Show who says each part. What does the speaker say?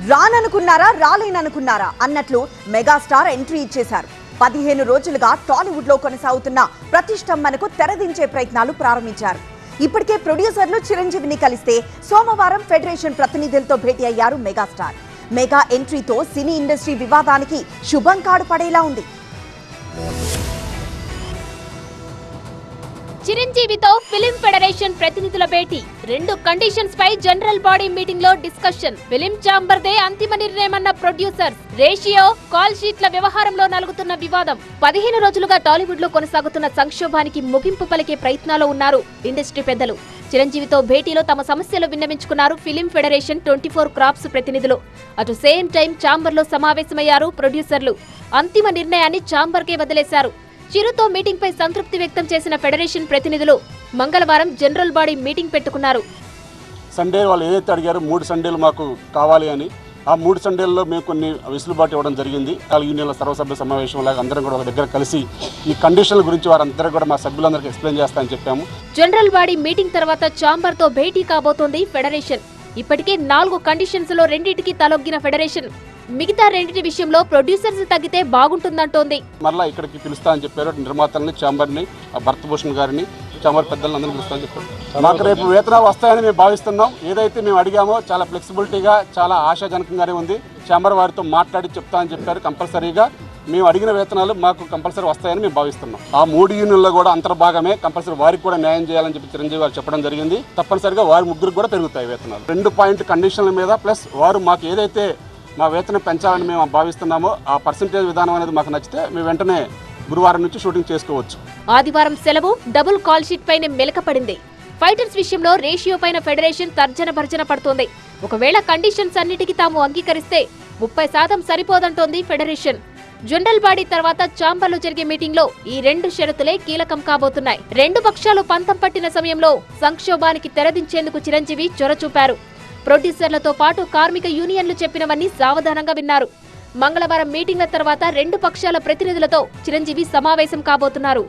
Speaker 1: రాననుకున్నారా రాలేననుకున్నారా అన్నట్లు megastar entry ఇచ్చేశారు. 15 రోజులుగా టాలీవుడ్ లో కొనసాగుతున్న ప్రతిష్టంభనకు తెరదించే ప్రయత్నాలు ప్రారంభించారు. ఇప్పటికే ప్రొడ్యూసర్లు చిరంజీవిని కలిస్తే సోమవారం ఫెడరేషన్ ప్రతినిధులతో భేటీ అయ్యారు మెగాస్టార్. మెగా ఎంట్రీతో సినీ ఇండస్ట్రీ వివాదానికి శుభం కాడు పడేలా ఉంది.
Speaker 2: చిరంజీవితో ఫిలిం ఫెడరేషన్ ప్రతినిధుల భేటీ, 2 కండిషన్స్ పై జనరల్ బాడీ మీటింగ్ లో డిస్కషన్. ఫిలిం ఛాంబర్ దే అంతిమ నిర్ణయమన్న ప్రొడ్యూసర్స్. రేషియో, కాల్ షీట్ల వ్యవహారంలో నలుగుతున్న వివాదం. 15 రోజులుగా టాలీవుడ్ లో కొనసాగుతున్న సంక్షోభానికి ముగింపు పలికే ప్రయత్నాల్లో ఉన్నారు ఇండస్ట్రీ పెద్దలు. చిరంజీవితో భేటీలో తమ సమస్యలు విన్నవించుకున్నారు ఫిలిం ఫెడరేషన్ 24 క్రాప్స్ ప్రతినిధులు. అటు సేమ్ టైం ఛాంబర్ లో సమావేశమయ్యారు ప్రొడ్యూసర్లు. అంతిమ నిర్ణయాన్ని ఛాంబర్ కే వదిలేశారు. చిరుతో మీటింగ్ పై సంతృప్తి వ్యక్తం చేసిన ఫెడరేషన్ ప్రతినిధులు మంగళవారం జనరల్ బాడీ మీటింగ్ పెట్టుకున్నారు.
Speaker 3: సండే వాళ్ళు ఏదైతే అడిగారో 3 సండేలు మాకు కావాలి అని, ఆ 3 సండేల్లో మేము కొన్ని వెసులుబాటు ఇవ్వడం జరిగింది. 4 యూనియన్ల సర్వసభ్య సమావేశం లాగా అందరం కూడా ఒక దగ్గర కలిసి ఈ కండిషన్ల గురించి వారందరూ కూడా మా సభ్యులందరికీ ఎక్స్ప్లెయిన్ చేస్తామని చెప్పాము.
Speaker 2: జనరల్ బాడీ మీటింగ్ తర్వాత ఛాంబర్ తో భేటీ కాబోతోంది ఫెడరేషన్. ఇప్పటికే 4 కండిషన్స్ లో 2టికి తలొగ్గిన ఫెడరేషన్ మిగతా 2టి విషయంలో ప్రొడ్యూసర్స్ తగ్గితే బాగుంటుందంటోంది.
Speaker 3: మరలా ఇక్కడికి పిలుస్తా అని చెప్పారు. నిర్మాతల్ని, ఛాంబర్ని, భరతభూషణ్ గారిని, ఛాంబర్ పెద్దలను అందరినీ పిలుస్తా అని చెప్పారు. మాకు రేపు వేతనాలు వస్తాయని మేము భావిస్తున్నాం. ఏదైతే మేము అడిగామో చాలా ఫ్లెక్సిబిలిటీగా, చాలా ఆశాజనకంగానే ఉంది. ఛాంబర్ వారితో మాట్లాడి చెప్తా అని చెప్పారు. కంపల్సరీగా మేము అడిగిన వేతనాలు మాకు కంపల్సరీ వస్తాయని మేము భావిస్తున్నాం. ఆ 3 యూనియన్లో కూడా అంతర్భాగమే కంపల్సరీ వారికి కూడా న్యాయం చేయాలని చెప్పి చిరంజీవి గారు చెప్పడం జరిగింది. తప్పనిసరిగా వారి ముగ్గురికి కూడా పెరుగుతాయి వేతనాలు. 2 పాయింట్ కండిషన్ల మీద ప్లస్ వారు మాకు ఏదైతే మా వేతనం పెంచాలని మేము భావిస్తున్నామో ఆ పర్సంటేజ్ విధానం అనేది మాకు నచ్చితే మేము వెంటనే గురువారం నుంచి షూటింగ్ చేసుకోవచ్చు.
Speaker 2: ఆదివారం సెలవు, డబుల్ కాల్ షీట్ పైన మెలకపడింది. ఫైటర్స్ విషయంలో రేషియో పైన ఫెడరేషన్ తర్జన భర్జన పడుతోంది. ఒకవేళ కండిషన్స్ అన్నిటికీ తాము అంగీకరిస్తే 30% సరిపోదంటోంది ఫెడరేషన్. జనరల్ బాడీ తర్వాత ఛాంబర్లో జరిగే మీటింగ్ లో ఈ 2 షరతులే కీలకం కాబోతున్నాయి. 2 పక్షాలు పంతం పట్టిన సమయంలో సంక్షోభానికి తెరదించేందుకు చిరంజీవి చొర చూపారు. ప్రొడ్యూసర్లతో పాటు కార్మిక యూనియన్లు చెప్పినవన్నీ సావధానంగా విన్నారు. మంగళవారం మీటింగ్ల తర్వాత 2 పక్షాల ప్రతినిధులతో చిరంజీవి సమావేశం కాబోతున్నారు.